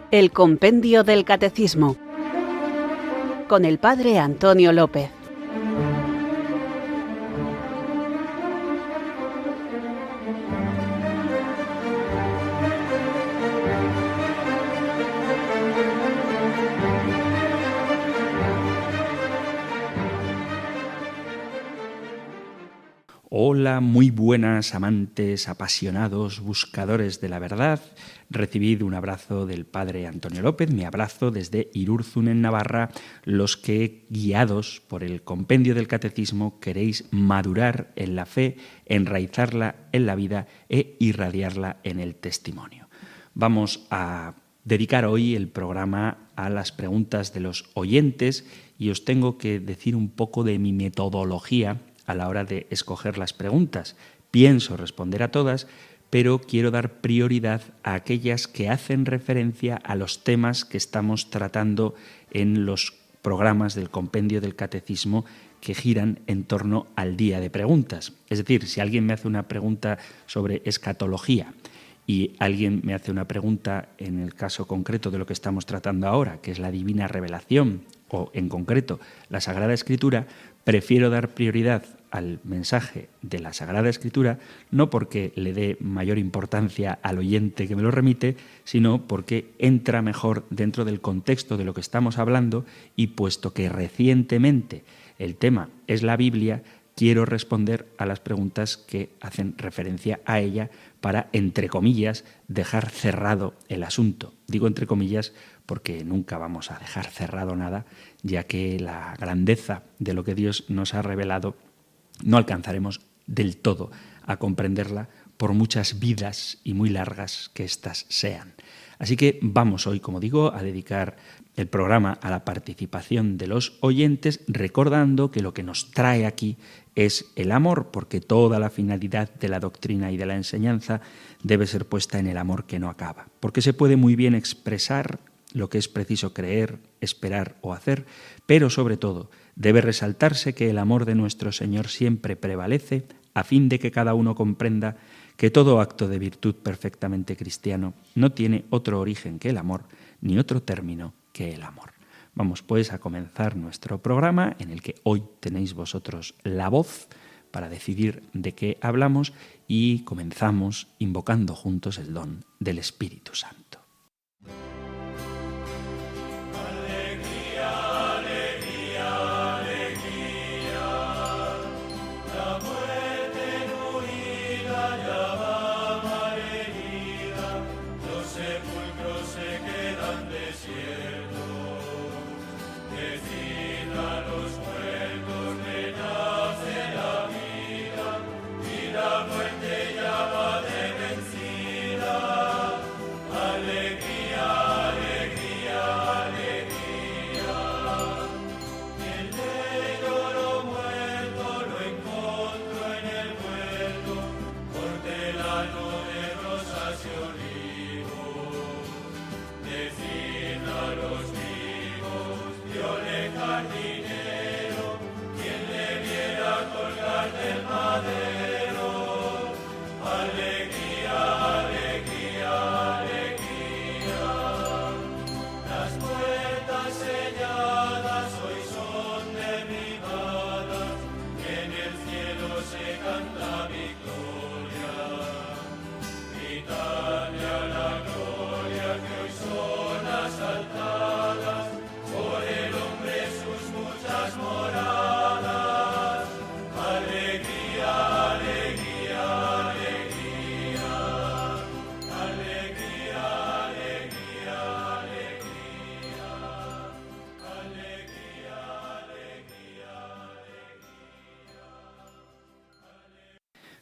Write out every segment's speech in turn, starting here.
El Compendio del Catecismo, con el Padre Antonio López. Hola, muy buenas amantes, apasionados, buscadores de la verdad. Recibid un abrazo del Padre Antonio López, mi abrazo desde Irurzun en Navarra, los que, guiados por el compendio del Catecismo, queréis madurar en la fe, enraizarla en la vida e irradiarla en el testimonio. Vamos a dedicar hoy el programa a las preguntas de los oyentes y os tengo que decir un poco de mi metodología a la hora de escoger las preguntas. Pienso responder a todas, pero quiero dar prioridad a aquellas que hacen referencia a los temas que estamos tratando en los programas del Compendio del Catecismo que giran en torno al día de preguntas. Es decir, si alguien me hace una pregunta sobre escatología y alguien me hace una pregunta en el caso concreto de lo que estamos tratando ahora, que es la divina revelación, o en concreto la Sagrada Escritura, prefiero dar prioridad al mensaje de la Sagrada Escritura, no porque le dé mayor importancia al oyente que me lo remite, sino porque entra mejor dentro del contexto de lo que estamos hablando y puesto que recientemente el tema es la Biblia, quiero responder a las preguntas que hacen referencia a ella para, entre comillas, dejar cerrado el asunto. Digo entre comillas porque nunca vamos a dejar cerrado nada, ya que la grandeza de lo que Dios nos ha revelado no alcanzaremos del todo a comprenderla por muchas vidas y muy largas que éstas sean. Así que vamos hoy, como digo, a dedicar el programa a la participación de los oyentes, recordando que lo que nos trae aquí es el amor, porque toda la finalidad de la doctrina y de la enseñanza debe ser puesta en el amor que no acaba. Porque se puede muy bien expresar lo que es preciso creer, esperar o hacer, pero sobre todo debe resaltarse que el amor de nuestro Señor siempre prevalece, a fin de que cada uno comprenda que todo acto de virtud perfectamente cristiano no tiene otro origen que el amor, ni otro término que el amor. Vamos pues a comenzar nuestro programa, en el que hoy tenéis vosotros la voz para decidir de qué hablamos, y comenzamos invocando juntos el don del Espíritu Santo.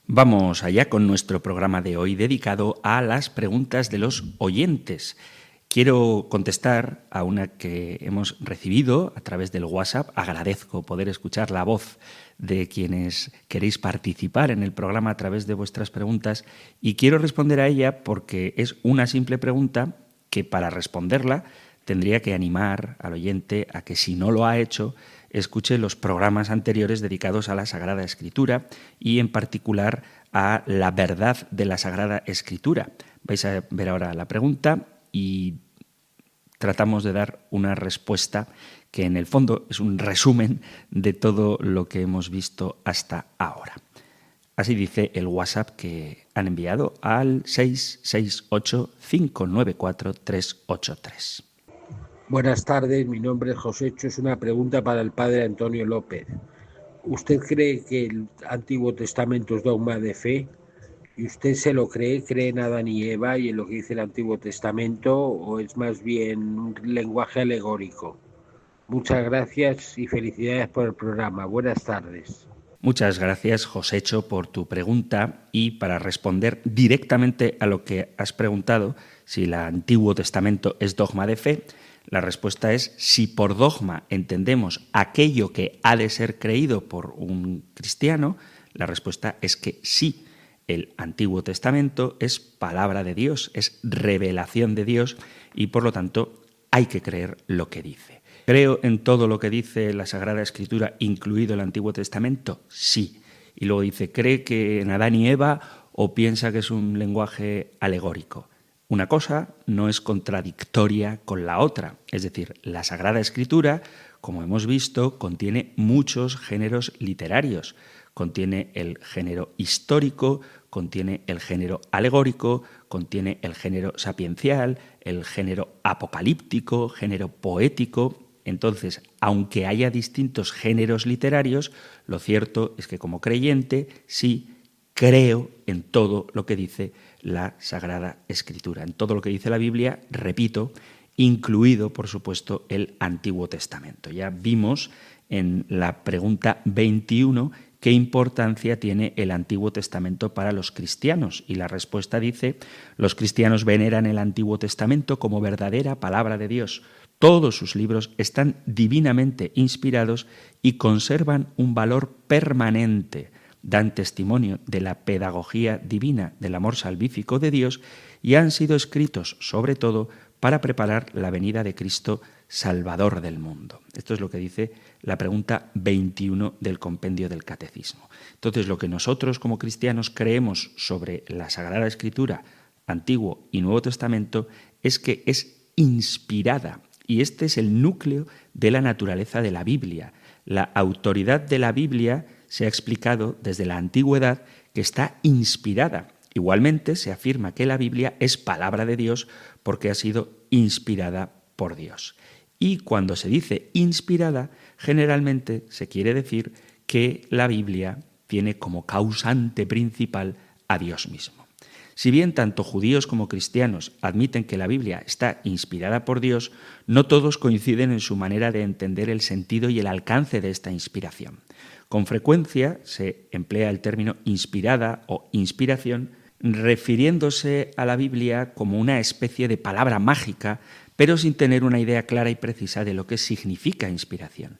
Vamos allá con nuestro programa de hoy dedicado a las preguntas de los oyentes. Quiero contestar a una que hemos recibido a través del WhatsApp. Agradezco poder escuchar la voz de quienes queréis participar en el programa a través de vuestras preguntas, y quiero responder a ella porque es una simple pregunta que, para responderla, tendría que animar al oyente a que, si no lo ha hecho, escuche los programas anteriores dedicados a la Sagrada Escritura y en particular a la verdad de la Sagrada Escritura. Vais a ver ahora la pregunta y tratamos de dar una respuesta que en el fondo es un resumen de todo lo que hemos visto hasta ahora. Así dice el WhatsApp que han enviado al 668-594-383. Buenas tardes, mi nombre es Josécho. Es una pregunta para el padre Antonio López. ¿Usted cree que el Antiguo Testamento es dogma de fe? ¿Y usted se lo cree? ¿Cree en Adán y Eva y en lo que dice el Antiguo Testamento? ¿O es más bien un lenguaje alegórico? Muchas gracias y felicidades por el programa. Buenas tardes. Muchas gracias, Josécho, por tu pregunta, y para responder directamente a lo que has preguntado, si el Antiguo Testamento es dogma de fe, la respuesta es si por dogma entendemos aquello que ha de ser creído por un cristiano, la respuesta es que sí. El Antiguo Testamento es palabra de Dios, es revelación de Dios y por lo tanto hay que creer lo que dice. ¿Creo en todo lo que dice la Sagrada Escritura, incluido el Antiguo Testamento? Sí. Y luego dice, ¿cree que en Adán y Eva o piensa que es un lenguaje alegórico? Una cosa no es contradictoria con la otra. Es decir, la Sagrada Escritura, como hemos visto, contiene muchos géneros literarios. Contiene el género histórico, contiene el género alegórico, contiene el género sapiencial, el género apocalíptico, género poético. Entonces, aunque haya distintos géneros literarios, lo cierto es que como creyente sí creo en todo lo que dice la Sagrada Escritura, en todo lo que dice la Biblia, repito, incluido, por supuesto, el Antiguo Testamento. Ya vimos en la pregunta 21 qué importancia tiene el Antiguo Testamento para los cristianos. Y la respuesta dice, los cristianos veneran el Antiguo Testamento como verdadera palabra de Dios. Todos sus libros están divinamente inspirados y conservan un valor permanente. Dan testimonio de la pedagogía divina, del amor salvífico de Dios, y han sido escritos, sobre todo, para preparar la venida de Cristo, Salvador del mundo. Esto es lo que dice la pregunta 21 del compendio del Catecismo. Entonces, lo que nosotros como cristianos creemos sobre la Sagrada Escritura, Antiguo y Nuevo Testamento, es que es inspirada. Y este es el núcleo de la naturaleza de la Biblia. La autoridad de la Biblia se ha explicado desde la antigüedad que está inspirada. Igualmente se afirma que la Biblia es palabra de Dios porque ha sido inspirada por Dios. Y cuando se dice inspirada, generalmente se quiere decir que la Biblia tiene como causante principal a Dios mismo. Si bien tanto judíos como cristianos admiten que la Biblia está inspirada por Dios, no todos coinciden en su manera de entender el sentido y el alcance de esta inspiración. Con frecuencia se emplea el término inspirada o inspiración refiriéndose a la Biblia como una especie de palabra mágica, pero sin tener una idea clara y precisa de lo que significa inspiración.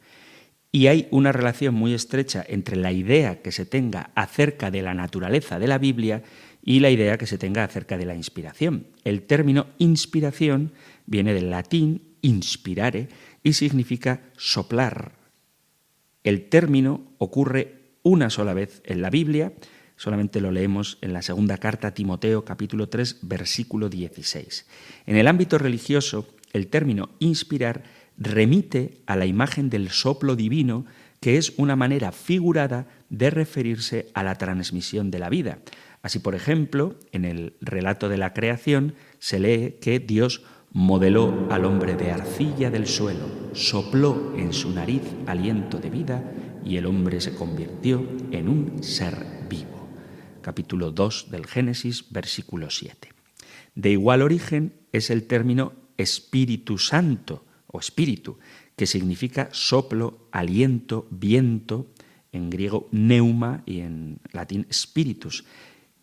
Y hay una relación muy estrecha entre la idea que se tenga acerca de la naturaleza de la Biblia y la idea que se tenga acerca de la inspiración. El término inspiración viene del latín inspirare y significa soplar. El término ocurre una sola vez en la Biblia, solamente lo leemos en la segunda carta a Timoteo, capítulo 3, versículo 16. En el ámbito religioso, el término inspirar remite a la imagen del soplo divino, que es una manera figurada de referirse a la transmisión de la vida. Así, por ejemplo, en el relato de la creación se lee que Dios modeló al hombre de arcilla del suelo, sopló en su nariz aliento de vida y el hombre se convirtió en un ser vivo. Capítulo 2 del Génesis, versículo 7. De igual origen es el término Espíritu Santo o Espíritu, que significa soplo, aliento, viento, en griego neuma y en latín spiritus,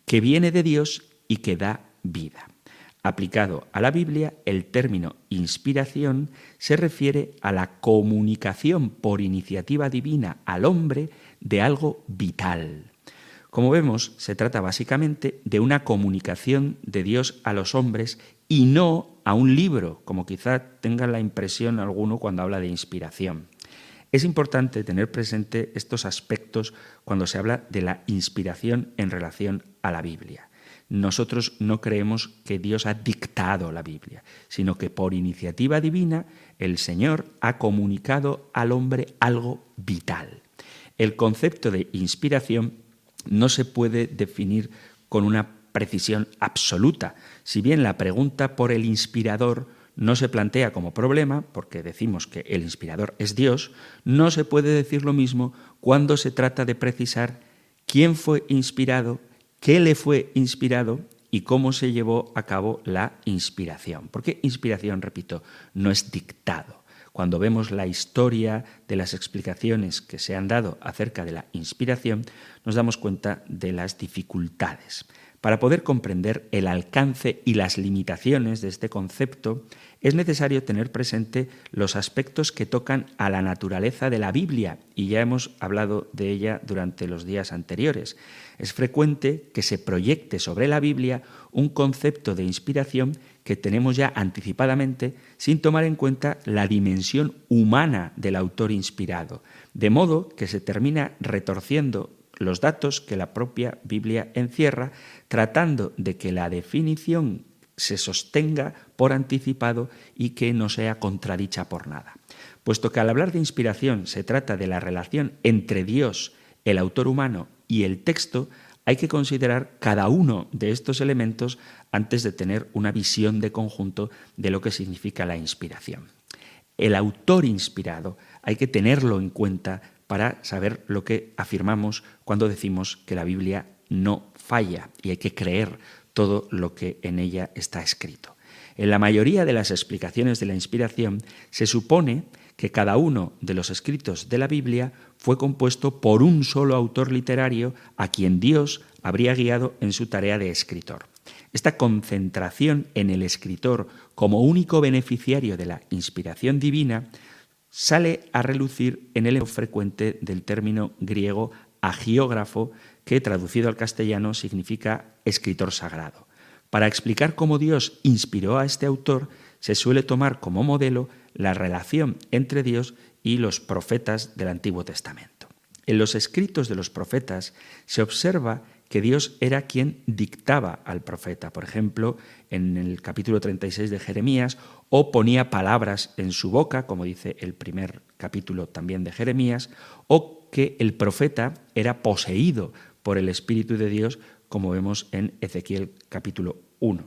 que viene de Dios y que da vida. Aplicado a la Biblia, el término inspiración se refiere a la comunicación por iniciativa divina al hombre de algo vital. Como vemos, se trata básicamente de una comunicación de Dios a los hombres y no a un libro, como quizá tenga la impresión alguno cuando habla de inspiración. Es importante tener presente estos aspectos cuando se habla de la inspiración en relación a la Biblia. nosotros no creemos que Dios ha dictado la Biblia, sino que por iniciativa divina el Señor ha comunicado al hombre algo vital. El concepto de inspiración no se puede definir con una precisión absoluta. Si bien la pregunta por el inspirador no se plantea como problema, porque decimos que el inspirador es Dios, no se puede decir lo mismo cuando se trata de precisar quién fue inspirado, qué le fue inspirado y cómo se llevó a cabo la inspiración. Porque inspiración, repito, no es dictado. Cuando vemos la historia de las explicaciones que se han dado acerca de la inspiración, nos damos cuenta de las dificultades. Para poder comprender el alcance y las limitaciones de este concepto, es necesario tener presente los aspectos que tocan a la naturaleza de la Biblia, y ya hemos hablado de ella durante los días anteriores. Es frecuente que se proyecte sobre la Biblia un concepto de inspiración que tenemos ya anticipadamente sin tomar en cuenta la dimensión humana del autor inspirado, de modo que se termina retorciendo los datos que la propia Biblia encierra, tratando de que la definición se sostenga por anticipado y que no sea contradicha por nada. Puesto que al hablar de inspiración se trata de la relación entre Dios, el autor humano y el texto, hay que considerar cada uno de estos elementos antes de tener una visión de conjunto de lo que significa la inspiración. El autor inspirado hay que tenerlo en cuenta para saber lo que afirmamos cuando decimos que la Biblia no falla y hay que creer todo lo que en ella está escrito. En la mayoría de las explicaciones de la inspiración se supone que cada uno de los escritos de la Biblia fue compuesto por un solo autor literario a quien Dios habría guiado en su tarea de escritor. Esta concentración en el escritor como único beneficiario de la inspiración divina sale a relucir en el empleo frecuente del término griego agiógrafo, que traducido al castellano significa escritor sagrado. Para explicar cómo Dios inspiró a este autor, se suele tomar como modelo la relación entre Dios y los profetas del Antiguo Testamento. En los escritos de los profetas se observa que Dios era quien dictaba al profeta, por ejemplo, en el capítulo 36 de Jeremías, o ponía palabras en su boca, como dice el primer capítulo también de Jeremías, o que el profeta era poseído por el Espíritu de Dios, como vemos en Ezequiel capítulo 1.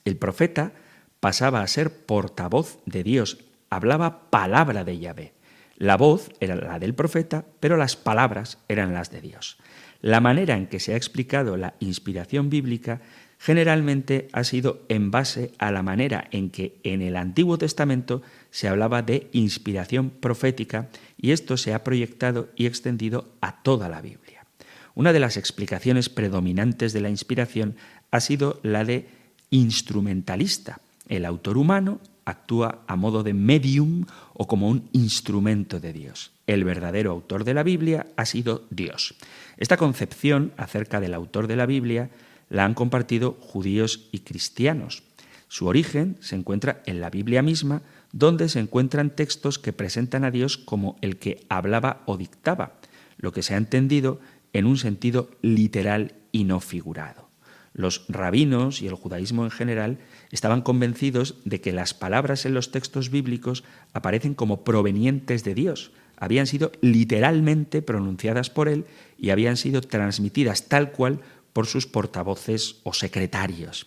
El profeta pasaba a ser portavoz de Dios, hablaba palabra de Yahvé. La voz era la del profeta, pero las palabras eran las de Dios. La manera en que se ha explicado la inspiración bíblica generalmente ha sido en base a la manera en que en el Antiguo Testamento se hablaba de inspiración profética, y esto se ha proyectado y extendido a toda la Biblia. Una de las explicaciones predominantes de la inspiración ha sido la de instrumentalista. El autor humano actúa a modo de medium o como un instrumento de Dios. El verdadero autor de la Biblia ha sido Dios. Esta concepción acerca del autor de la Biblia la han compartido judíos y cristianos. Su origen se encuentra en la Biblia misma, donde se encuentran textos que presentan a Dios como el que hablaba o dictaba, lo que se ha entendido en un sentido literal y no figurado. Los rabinos y el judaísmo en general estaban convencidos de que las palabras en los textos bíblicos aparecen como provenientes de Dios, habían sido literalmente pronunciadas por él y habían sido transmitidas tal cual por sus portavoces o secretarios.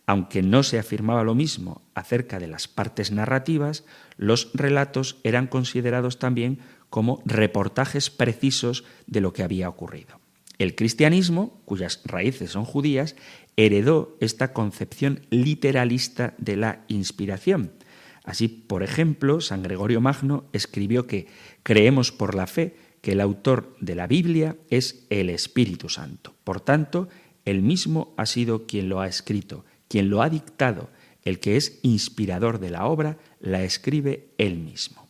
Aunque no se afirmaba lo mismo acerca de las partes narrativas, los relatos eran considerados también como reportajes precisos de lo que había ocurrido. El cristianismo, cuyas raíces son judías, heredó esta concepción literalista de la inspiración. Así, por ejemplo, San Gregorio Magno escribió que creemos por la fe que el autor de la Biblia es el Espíritu Santo. Por tanto, él mismo ha sido quien lo ha escrito, quien lo ha dictado. El que es inspirador de la obra la escribe él mismo.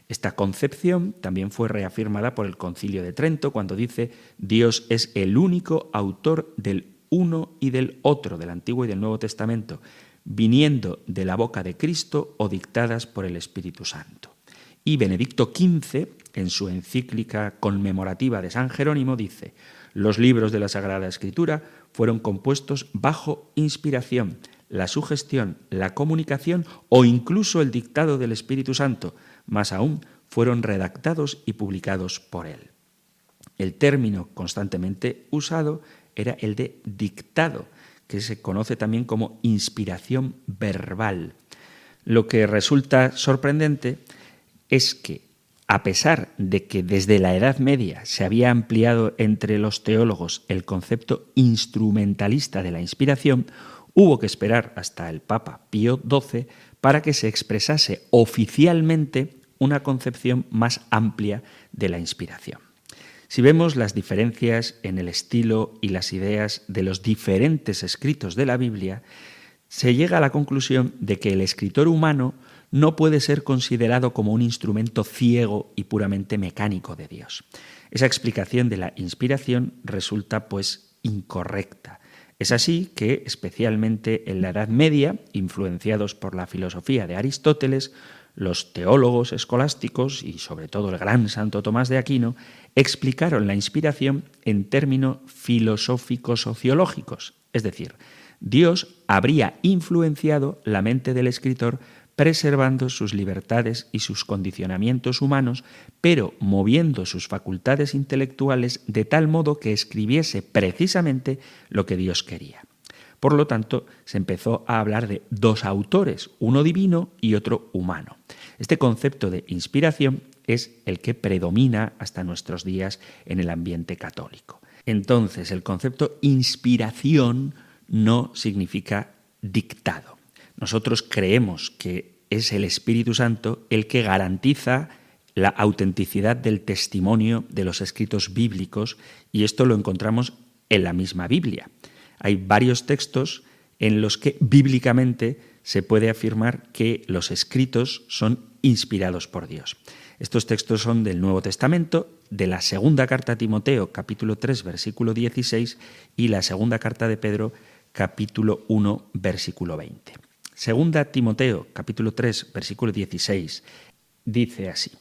Esta concepción también fue reafirmada por el Concilio de Trento cuando dice: Dios es el único autor del uno y del otro, del Antiguo y del Nuevo Testamento, viniendo de la boca de Cristo o dictadas por el Espíritu Santo. Y Benedicto XV, en su encíclica conmemorativa de San Jerónimo, dice: los libros de la Sagrada Escritura fueron compuestos bajo inspiración, la sugestión, la comunicación o incluso el dictado del Espíritu Santo, más aún fueron redactados y publicados por él. El término constantemente usado era el de dictado, que se conoce también como inspiración verbal. Lo que resulta sorprendente es que, a pesar de que desde la Edad Media se había ampliado entre los teólogos el concepto instrumentalista de la inspiración, hubo que esperar hasta el Papa Pío XII para que se expresase oficialmente una concepción más amplia de la inspiración. Si vemos las diferencias en el estilo y las ideas de los diferentes escritos de la Biblia, se llega a la conclusión de que el escritor humano no puede ser considerado como un instrumento ciego y puramente mecánico de Dios. Esa explicación de la inspiración resulta, pues, incorrecta. Es así que, especialmente en la Edad Media, influenciados por la filosofía de Aristóteles, los teólogos escolásticos y sobre todo el gran Santo Tomás de Aquino explicaron la inspiración en términos filosófico-sociológicos, es decir, Dios habría influenciado la mente del escritor preservando sus libertades y sus condicionamientos humanos, pero moviendo sus facultades intelectuales de tal modo que escribiese precisamente lo que Dios quería. Por lo tanto, se empezó a hablar de dos autores, uno divino y otro humano. Este concepto de inspiración es el que predomina hasta nuestros días en el ambiente católico. Entonces, el concepto inspiración no significa dictado. Nosotros creemos que es el Espíritu Santo el que garantiza la autenticidad del testimonio de los escritos bíblicos, y esto lo encontramos en la misma Biblia. Hay varios textos en los que bíblicamente se puede afirmar que los escritos son inspirados por Dios. Estos textos son del Nuevo Testamento, de la segunda carta a Timoteo, capítulo 3, versículo 16, y la segunda carta de Pedro, capítulo 1, versículo 20. Segunda Timoteo, capítulo 3, versículo 16, dice así: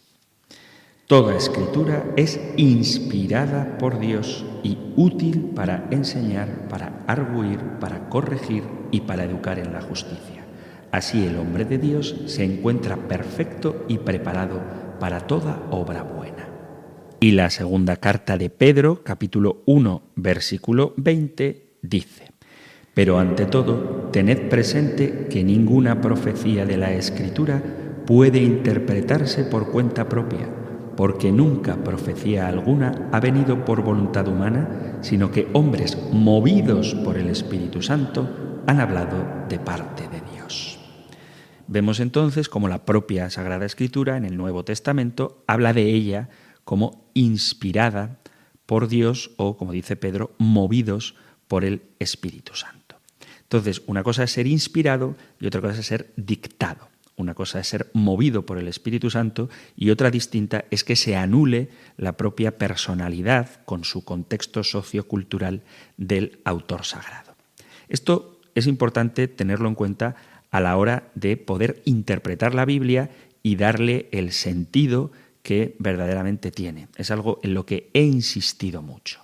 Toda escritura es inspirada por Dios y útil para enseñar, para argüir, para corregir y para educar en la justicia. Así el hombre de Dios se encuentra perfecto y preparado para toda obra buena. Y la segunda carta de Pedro, capítulo 1, versículo 20, dice: Pero ante todo, tened presente que ninguna profecía de la Escritura puede interpretarse por cuenta propia, porque nunca profecía alguna ha venido por voluntad humana, sino que hombres movidos por el Espíritu Santo han hablado de parte de Dios. Vemos entonces cómo la propia Sagrada Escritura en el Nuevo Testamento habla de ella como inspirada por Dios o, como dice Pedro, movidos por el Espíritu Santo. Entonces, una cosa es ser inspirado y otra cosa es ser dictado. Una cosa es ser movido por el Espíritu Santo y otra distinta es que se anule la propia personalidad con su contexto sociocultural del autor sagrado. Esto es importante tenerlo en cuenta a la hora de poder interpretar la Biblia y darle el sentido que verdaderamente tiene. Es algo en lo que he insistido mucho.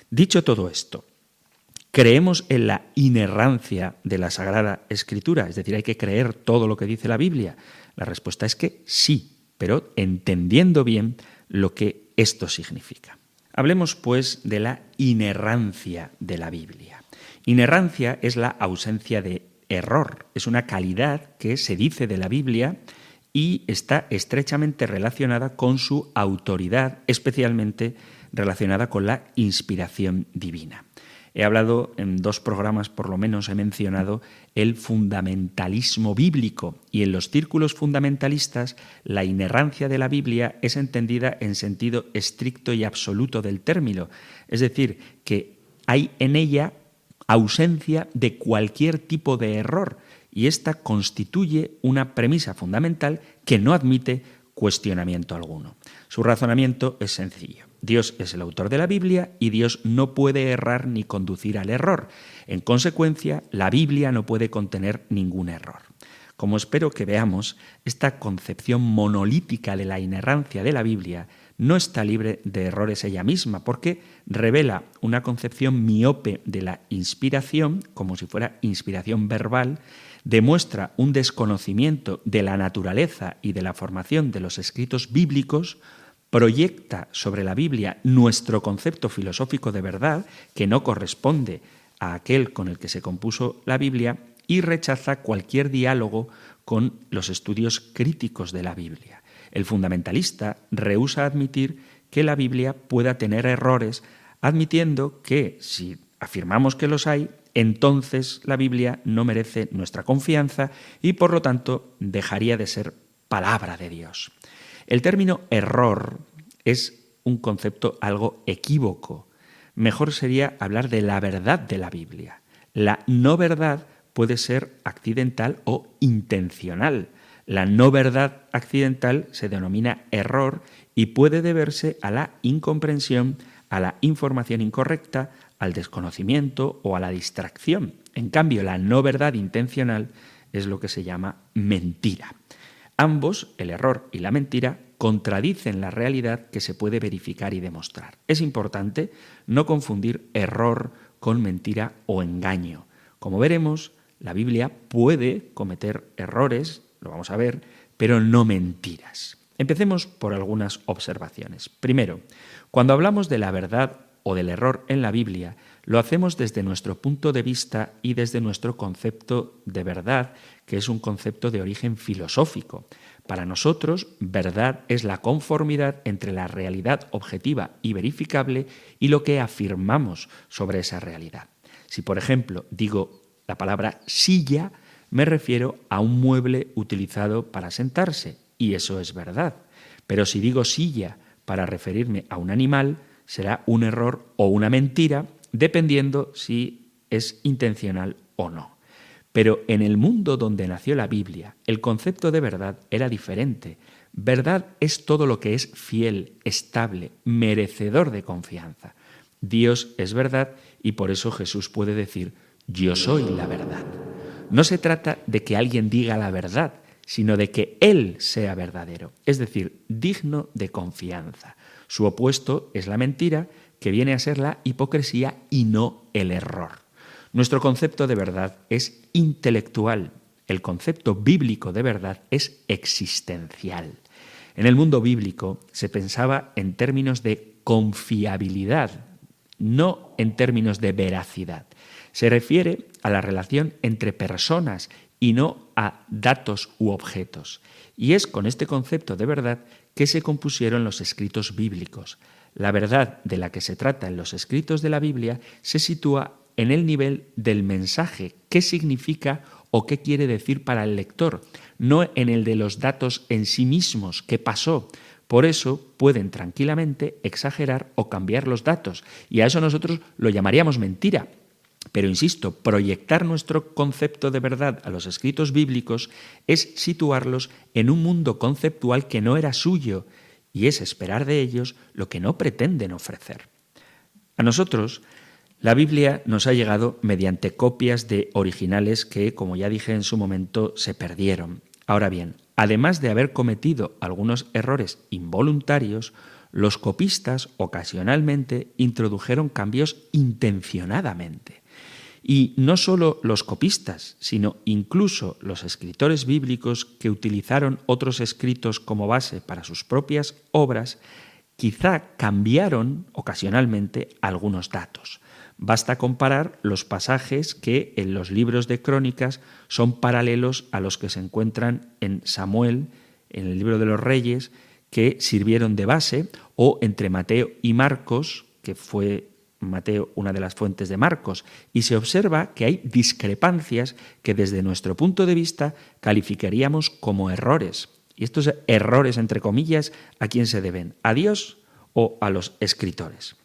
Dicho todo esto, ¿creemos en la inerrancia de la Sagrada Escritura? Es decir, ¿hay que creer todo lo que dice la Biblia? La respuesta es que sí, pero entendiendo bien lo que esto significa. Hablemos, pues, de la inerrancia de la Biblia. Inerrancia es la ausencia de error. Es una calidad que se dice de la Biblia y está estrechamente relacionada con su autoridad, especialmente relacionada con la inspiración divina. He hablado en 2 programas, por lo menos he mencionado el fundamentalismo bíblico, y en los círculos fundamentalistas la inerrancia de la Biblia es entendida en sentido estricto y absoluto del término, es decir, que hay en ella ausencia de cualquier tipo de error, y esta constituye una premisa fundamental que no admite cuestionamiento alguno. Su razonamiento es sencillo. Dios es el autor de la Biblia y Dios no puede errar ni conducir al error. En consecuencia, la Biblia no puede contener ningún error. Como espero que veamos, esta concepción monolítica de la inerrancia de la Biblia no está libre de errores ella misma, porque revela una concepción miope de la inspiración, como si fuera inspiración verbal, demuestra un desconocimiento de la naturaleza y de la formación de los escritos bíblicos, proyecta sobre la Biblia nuestro concepto filosófico de verdad, que no corresponde a aquel con el que se compuso la Biblia, y rechaza cualquier diálogo con los estudios críticos de la Biblia. El fundamentalista rehúsa admitir que la Biblia pueda tener errores, admitiendo que si afirmamos que los hay, entonces la Biblia no merece nuestra confianza y por lo tanto dejaría de ser palabra de Dios. El término error es un concepto algo equívoco. Mejor sería hablar de la verdad de la Biblia. La no verdad puede ser accidental o intencional. La no verdad accidental se denomina error y puede deberse a la incomprensión, a la información incorrecta, al desconocimiento o a la distracción. En cambio, la no verdad intencional es lo que se llama mentira. Ambos, el error y la mentira, contradicen la realidad que se puede verificar y demostrar. Es importante no confundir error con mentira o engaño. Como veremos, la Biblia puede cometer errores, lo vamos a ver, pero no mentiras. Empecemos por algunas observaciones. Primero, cuando hablamos de la verdad o del error en la Biblia, lo hacemos desde nuestro punto de vista y desde nuestro concepto de verdad, que es un concepto de origen filosófico. Para nosotros, verdad es la conformidad entre la realidad objetiva y verificable y lo que afirmamos sobre esa realidad. Si, por ejemplo, digo la palabra silla, me refiero a un mueble utilizado para sentarse, y eso es verdad. Pero si digo silla para referirme a un animal, será un error o una mentira, dependiendo si es intencional o no. Pero en el mundo donde nació la Biblia, el concepto de verdad era diferente. Verdad es todo lo que es fiel, estable, merecedor de confianza. Dios es verdad y por eso Jesús puede decir: yo soy la verdad. No se trata de que alguien diga la verdad, sino de que Él sea verdadero, es decir, digno de confianza. Su opuesto es la mentira, que viene a ser la hipocresía y no el error. Nuestro concepto de verdad es intelectual. El concepto bíblico de verdad es existencial. En el mundo bíblico se pensaba en términos de confiabilidad, no en términos de veracidad. Se refiere a la relación entre personas y no a datos u objetos. Y es con este concepto de verdad que se compusieron los escritos bíblicos. La verdad de la que se trata en los escritos de la Biblia se sitúa en el nivel del mensaje, qué significa o qué quiere decir para el lector, no en el de los datos en sí mismos, qué pasó. Por eso pueden tranquilamente exagerar o cambiar los datos, y a eso nosotros lo llamaríamos mentira. Pero insisto, proyectar nuestro concepto de verdad a los escritos bíblicos es situarlos en un mundo conceptual que no era suyo, y es esperar de ellos lo que no pretenden ofrecer. A nosotros, la Biblia nos ha llegado mediante copias de originales que, como ya dije en su momento, se perdieron. Ahora bien, además de haber cometido algunos errores involuntarios, los copistas ocasionalmente introdujeron cambios intencionadamente. Y no solo los copistas, sino incluso los escritores bíblicos que utilizaron otros escritos como base para sus propias obras, quizá cambiaron ocasionalmente algunos datos. Basta comparar los pasajes que en los libros de Crónicas son paralelos a los que se encuentran en Samuel, en el libro de los Reyes, que sirvieron de base, o entre Mateo y Marcos, que fue Mateo una de las fuentes de Marcos, y se observa que hay discrepancias que desde nuestro punto de vista calificaríamos como errores. Y estos errores, entre comillas, ¿a quién se deben? ¿A Dios o a los escritores?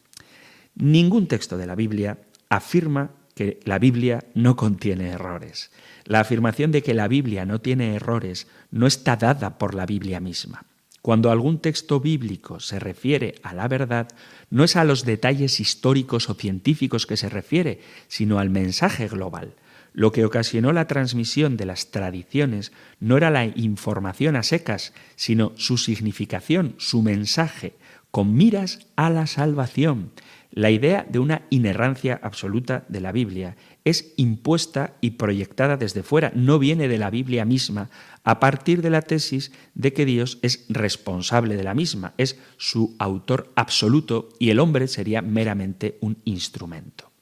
Ningún texto de la Biblia afirma que la Biblia no contiene errores. La afirmación de que la Biblia no tiene errores no está dada por la Biblia misma. Cuando algún texto bíblico se refiere a la verdad, no es a los detalles históricos o científicos que se refiere, sino al mensaje global. Lo que ocasionó la transmisión de las tradiciones no era la información a secas, sino su significación, su mensaje, con miras a la salvación. La idea de una inerrancia absoluta de la Biblia es impuesta y proyectada desde fuera, no viene de la Biblia misma, a partir de la tesis de que Dios es responsable de la misma, es su autor absoluto y el hombre sería meramente un instrumento.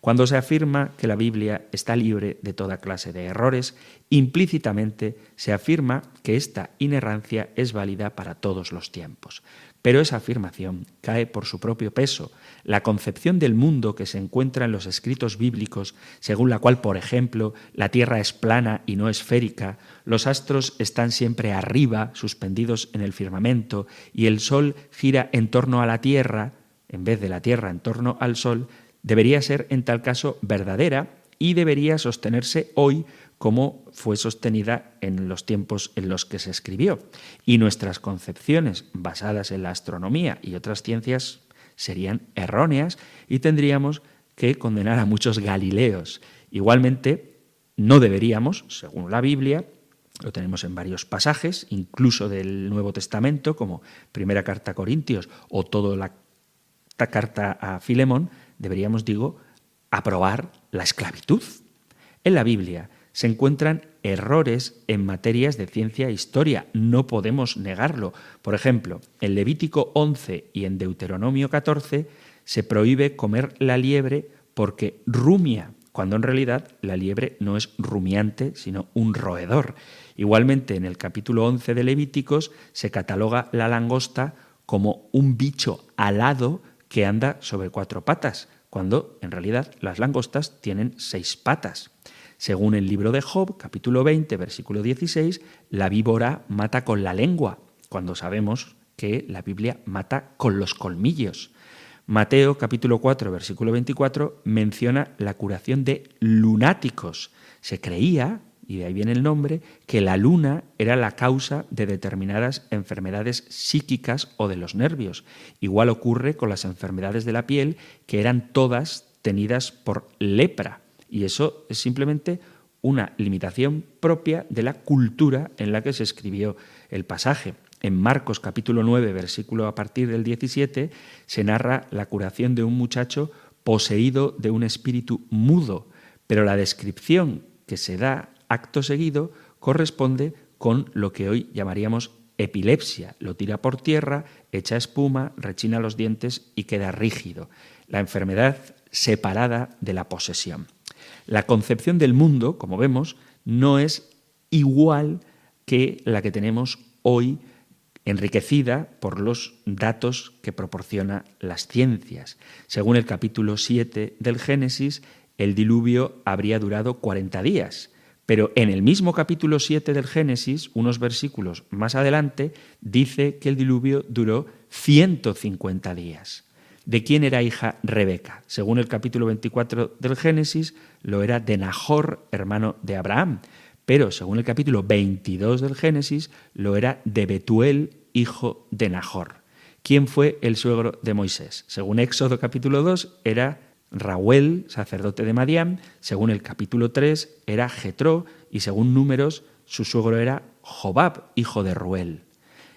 Cuando se afirma que la Biblia está libre de toda clase de errores, implícitamente se afirma que esta inerrancia es válida para todos los tiempos. Pero esa afirmación cae por su propio peso. La concepción del mundo que se encuentra en los escritos bíblicos, según la cual, por ejemplo, la tierra es plana y no esférica, los astros están siempre arriba, suspendidos en el firmamento, y el sol gira en torno a la tierra, en vez de la tierra en torno al sol, debería ser en tal caso verdadera y debería sostenerse hoy como fue sostenida en los tiempos en los que se escribió. Y nuestras concepciones basadas en la astronomía y otras ciencias serían erróneas y tendríamos que condenar a muchos galileos. Igualmente, no deberíamos, según la Biblia, lo tenemos en varios pasajes, incluso del Nuevo Testamento, como Primera Carta a Corintios o toda la carta a Filemón, deberíamos, aprobar la esclavitud. En la Biblia se encuentran errores en materias de ciencia e historia, no podemos negarlo. Por ejemplo, en Levítico 11 y en Deuteronomio 14 se prohíbe comer la liebre porque rumia, cuando en realidad la liebre no es rumiante, sino un roedor. Igualmente, en el capítulo 11 de Levíticos se cataloga la langosta como un bicho alado que anda sobre 4 patas, cuando en realidad las langostas tienen 6 patas. Según el libro de Job, capítulo 20, versículo 16, la víbora mata con la lengua, cuando sabemos que la Biblia mata con los colmillos. Mateo, capítulo 4, versículo 24, menciona la curación de lunáticos. Se creía, y de ahí viene el nombre, que la luna era la causa de determinadas enfermedades psíquicas o de los nervios. Igual ocurre con las enfermedades de la piel, que eran todas tenidas por lepra. Y eso es simplemente una limitación propia de la cultura en la que se escribió el pasaje. En Marcos capítulo 9, versículo a partir del 17, se narra la curación de un muchacho poseído de un espíritu mudo, pero la descripción que se da acto seguido corresponde con lo que hoy llamaríamos epilepsia. Lo tira por tierra, echa espuma, rechina los dientes y queda rígido. La enfermedad separada de la posesión. La concepción del mundo, como vemos, no es igual que la que tenemos hoy, enriquecida por los datos que proporciona las ciencias. Según el capítulo 7 del Génesis, el diluvio habría durado 40 días. Pero en el mismo capítulo 7 del Génesis, unos versículos más adelante, dice que el diluvio duró 150 días. ¿De quién era hija Rebeca? Según el capítulo 24 del Génesis, lo era de Nahor, hermano de Abraham. Pero según el capítulo 22 del Génesis, lo era de Betuel, hijo de Nahor. ¿Quién fue el suegro de Moisés? Según Éxodo capítulo 2, era Reuel, sacerdote de Madián. Según el capítulo 3, era Jetró. Y según Números, su suegro era Jobab, hijo de Reuel.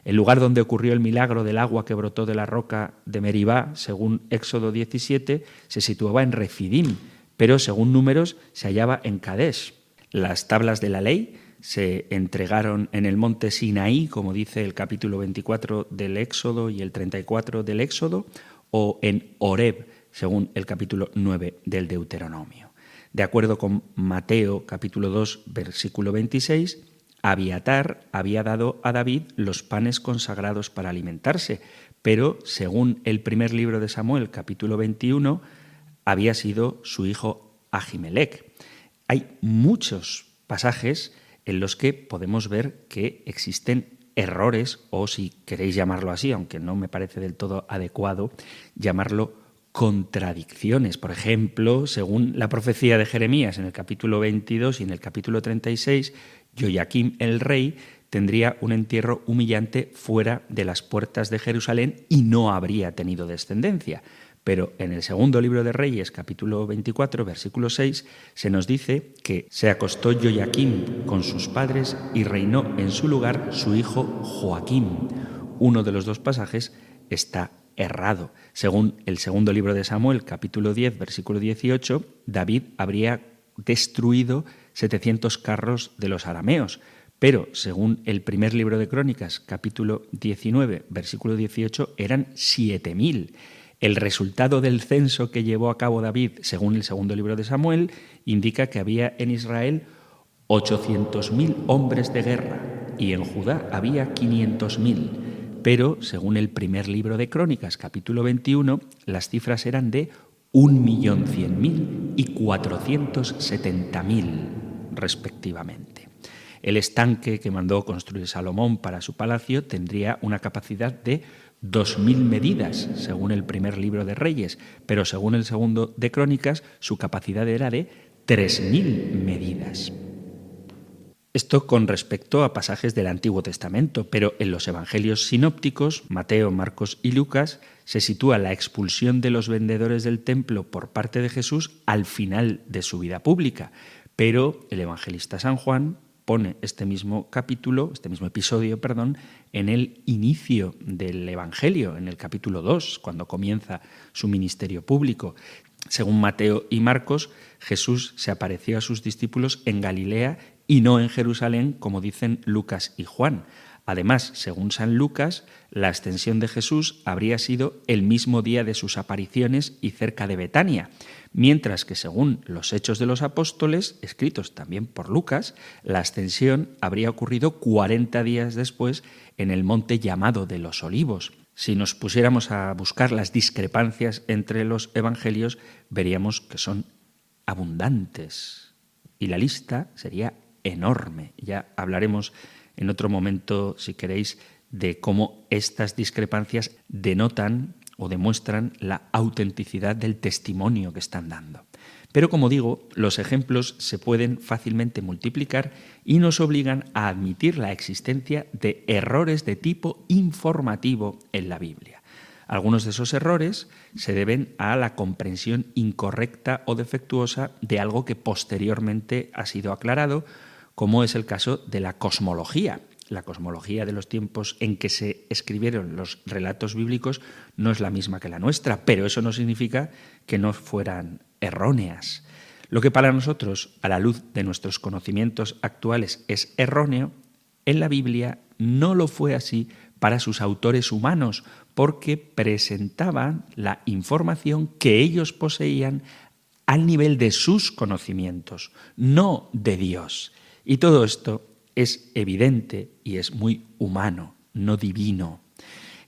El lugar donde ocurrió el milagro del agua que brotó de la roca de Meribá, según Éxodo 17, se situaba en Refidim, pero según Números se hallaba en Kadesh. Las tablas de la ley se entregaron en el monte Sinaí, como dice el capítulo 24 del Éxodo y el 34 del Éxodo, o en Horeb, según el capítulo 9 del Deuteronomio. De acuerdo con Mateo capítulo 2, versículo 26, Abiatar había dado a David los panes consagrados para alimentarse, pero según el primer libro de Samuel, capítulo 21, había sido su hijo Ahimelech. Hay muchos pasajes en los que podemos ver que existen errores, o si queréis llamarlo así, aunque no me parece del todo adecuado, llamarlo contradicciones. Por ejemplo, según la profecía de Jeremías en el capítulo 22 y en el capítulo 36, Joaquim el rey tendría un entierro humillante fuera de las puertas de Jerusalén y no habría tenido descendencia. Pero en el segundo libro de Reyes, capítulo 24, versículo 6, se nos dice que se acostó Joaquim con sus padres y reinó en su lugar su hijo Joaquim. Uno de los dos pasajes está errado. Según el segundo libro de Samuel, capítulo 10, versículo 18, David habría destruido 700 carros de los arameos. Pero, según el primer libro de Crónicas, capítulo 19, versículo 18, eran 7.000. El resultado del censo que llevó a cabo David, según el segundo libro de Samuel, indica que había en Israel 800.000 hombres de guerra y en Judá había 500.000. Pero, según el primer libro de Crónicas, capítulo 21, las cifras eran de 1.100.000 y 470.000, respectivamente. El estanque que mandó construir Salomón para su palacio tendría una capacidad de 2.000 medidas, según el primer libro de Reyes, pero según el segundo de Crónicas, su capacidad era de 3.000 medidas. Esto con respecto a pasajes del Antiguo Testamento, pero en los evangelios sinópticos, Mateo, Marcos y Lucas, se sitúa la expulsión de los vendedores del templo por parte de Jesús al final de su vida pública. Pero el evangelista San Juan pone este mismo episodio, en el inicio del Evangelio, en el capítulo 2, cuando comienza su ministerio público. Según Mateo y Marcos, Jesús se apareció a sus discípulos en Galilea y no en Jerusalén, como dicen Lucas y Juan. Además, según San Lucas, la ascensión de Jesús habría sido el mismo día de sus apariciones y cerca de Betania, mientras que según los Hechos de los Apóstoles, escritos también por Lucas, la ascensión habría ocurrido 40 días después en el monte llamado de los Olivos. Si nos pusiéramos a buscar las discrepancias entre los evangelios, veríamos que son abundantes y la lista sería enorme. Ya hablaremos en otro momento, si queréis, de cómo estas discrepancias denotan o demuestran la autenticidad del testimonio que están dando. Pero, como digo, los ejemplos se pueden fácilmente multiplicar y nos obligan a admitir la existencia de errores de tipo informativo en la Biblia. Algunos de esos errores se deben a la comprensión incorrecta o defectuosa de algo que posteriormente ha sido aclarado, como es el caso de la cosmología. La cosmología de los tiempos en que se escribieron los relatos bíblicos no es la misma que la nuestra, pero eso no significa que no fueran erróneas. Lo que para nosotros, a la luz de nuestros conocimientos actuales, es erróneo, en la Biblia no lo fue así para sus autores humanos, porque presentaban la información que ellos poseían al nivel de sus conocimientos, no de Dios. Y todo esto es evidente y es muy humano, no divino.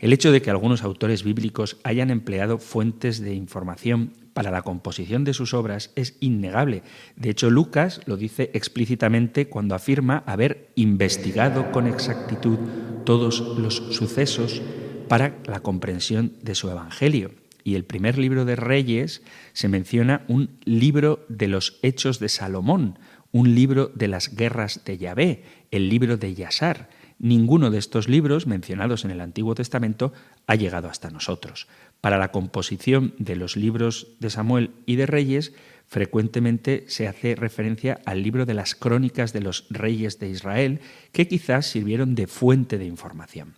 El hecho de que algunos autores bíblicos hayan empleado fuentes de información para la composición de sus obras es innegable. De hecho, Lucas lo dice explícitamente cuando afirma haber investigado con exactitud todos los sucesos para la comprensión de su Evangelio. Y el primer libro de Reyes se menciona un libro de los Hechos de Salomón, un libro de las guerras de Yahvé, el libro de Yasar. Ninguno de estos libros mencionados en el Antiguo Testamento ha llegado hasta nosotros. Para la composición de los libros de Samuel y de Reyes, frecuentemente se hace referencia al libro de las crónicas de los reyes de Israel, que quizás sirvieron de fuente de información.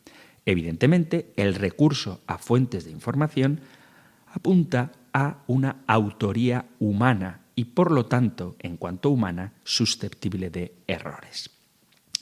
Evidentemente, el recurso a fuentes de información apunta a una autoría humana y, por lo tanto, en cuanto humana, susceptible de errores.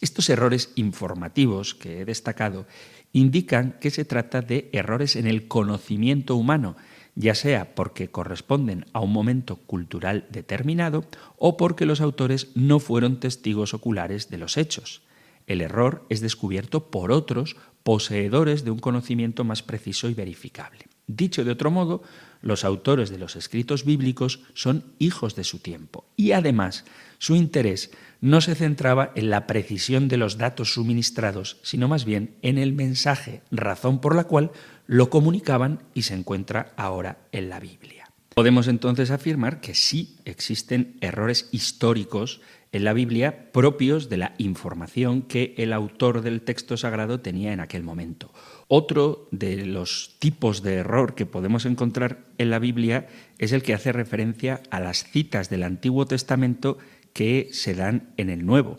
Estos errores informativos que he destacado indican que se trata de errores en el conocimiento humano, ya sea porque corresponden a un momento cultural determinado o porque los autores no fueron testigos oculares de los hechos. El error es descubierto por otros poseedores de un conocimiento más preciso y verificable. Dicho de otro modo, los autores de los escritos bíblicos son hijos de su tiempo y además su interés no se centraba en la precisión de los datos suministrados, sino más bien en el mensaje, razón por la cual lo comunicaban y se encuentra ahora en la Biblia. Podemos entonces afirmar que sí existen errores históricos en la Biblia propios de la información que el autor del texto sagrado tenía en aquel momento. Otro de los tipos de error que podemos encontrar en la Biblia es el que hace referencia a las citas del Antiguo Testamento que se dan en el Nuevo.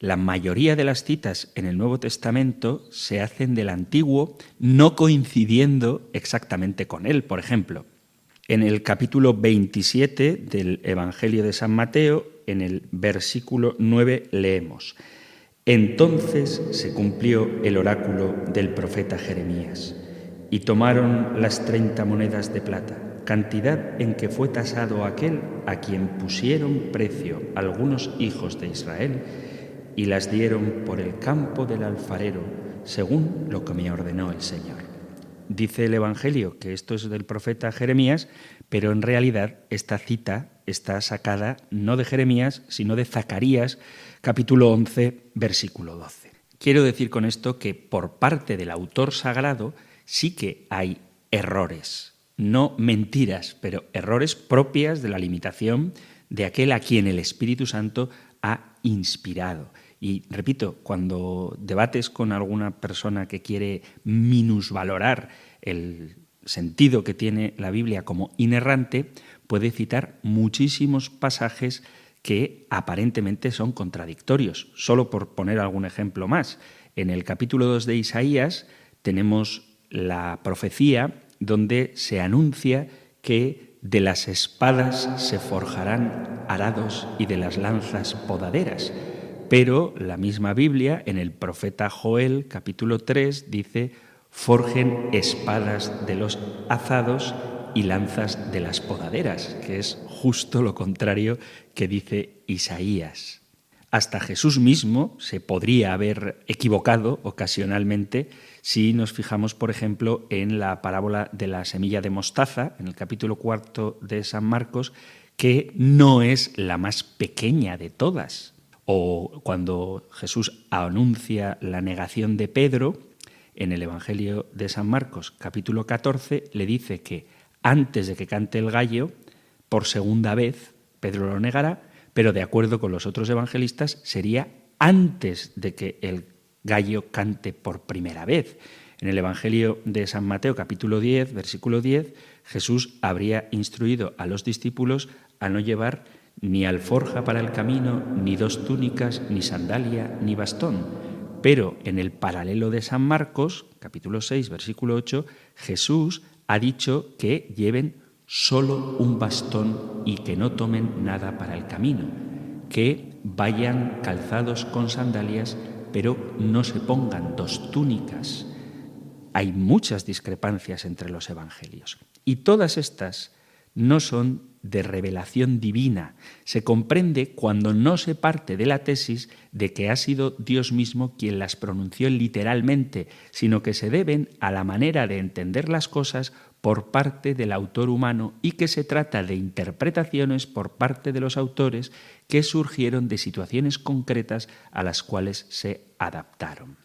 la mayoría de las citas en el Nuevo Testamento se hacen del Antiguo, no coincidiendo exactamente con él. Por ejemplo, en el capítulo 27 del Evangelio de San Mateo, en el versículo 9, leemos: «Entonces se cumplió el oráculo del profeta Jeremías, y tomaron las 30 monedas de plata, cantidad en que fue tasado aquel a quien pusieron precio algunos hijos de Israel, y las dieron por el campo del alfarero, según lo que me ordenó el Señor». Dice el Evangelio que esto es del profeta Jeremías, pero en realidad esta cita está sacada no de Jeremías, sino de Zacarías, capítulo 11, versículo 12. Quiero decir con esto que por parte del autor sagrado sí que hay errores, no mentiras, pero errores propias de la limitación de aquel a quien el Espíritu Santo ha inspirado. Y repito, cuando debates con alguna persona que quiere minusvalorar el sentido que tiene la Biblia como inerrante, puede citar muchísimos pasajes que aparentemente son contradictorios. Solo por poner algún ejemplo más, en el capítulo 2 de Isaías tenemos la profecía donde se anuncia que de las espadas se forjarán arados y de las lanzas podaderas. Pero la misma Biblia, en el profeta Joel, capítulo 3, dice: «Forjen espadas de los azados y lanzas de las podaderas», que es justo lo contrario que dice Isaías. Hasta Jesús mismo se podría haber equivocado ocasionalmente si nos fijamos, por ejemplo, en la parábola de la semilla de mostaza, en el capítulo 4 de San Marcos, que no es la más pequeña de todas. O cuando Jesús anuncia la negación de Pedro, en el Evangelio de San Marcos, capítulo 14, le dice que antes de que cante el gallo, por segunda vez, Pedro lo negará, pero de acuerdo con los otros evangelistas, sería antes de que el gallo cante por primera vez. En el Evangelio de San Mateo, capítulo 10, versículo 10, Jesús habría instruido a los discípulos a no llevar ni alforja para el camino, ni 2 túnicas, ni sandalia, ni bastón. Pero en el paralelo de San Marcos, capítulo 6, versículo 8, Jesús ha dicho que lleven solo un bastón y que no tomen nada para el camino, que vayan calzados con sandalias, pero no se pongan 2 túnicas. Hay muchas discrepancias entre los evangelios y todas estas no son de revelación divina. Se comprende cuando no se parte de la tesis de que ha sido Dios mismo quien las pronunció literalmente, sino que se deben a la manera de entender las cosas por parte del autor humano y que se trata de interpretaciones por parte de los autores que surgieron de situaciones concretas a las cuales se adaptaron.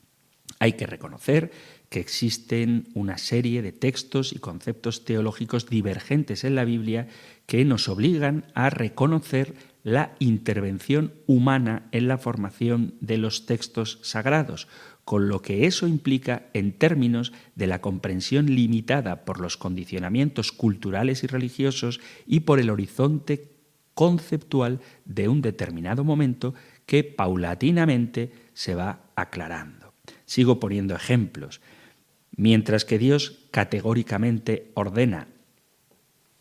Hay que reconocer que existen una serie de textos y conceptos teológicos divergentes en la Biblia que nos obligan a reconocer la intervención humana en la formación de los textos sagrados, con lo que eso implica en términos de la comprensión limitada por los condicionamientos culturales y religiosos y por el horizonte conceptual de un determinado momento que paulatinamente se va aclarando. Sigo poniendo ejemplos. Mientras que Dios categóricamente ordena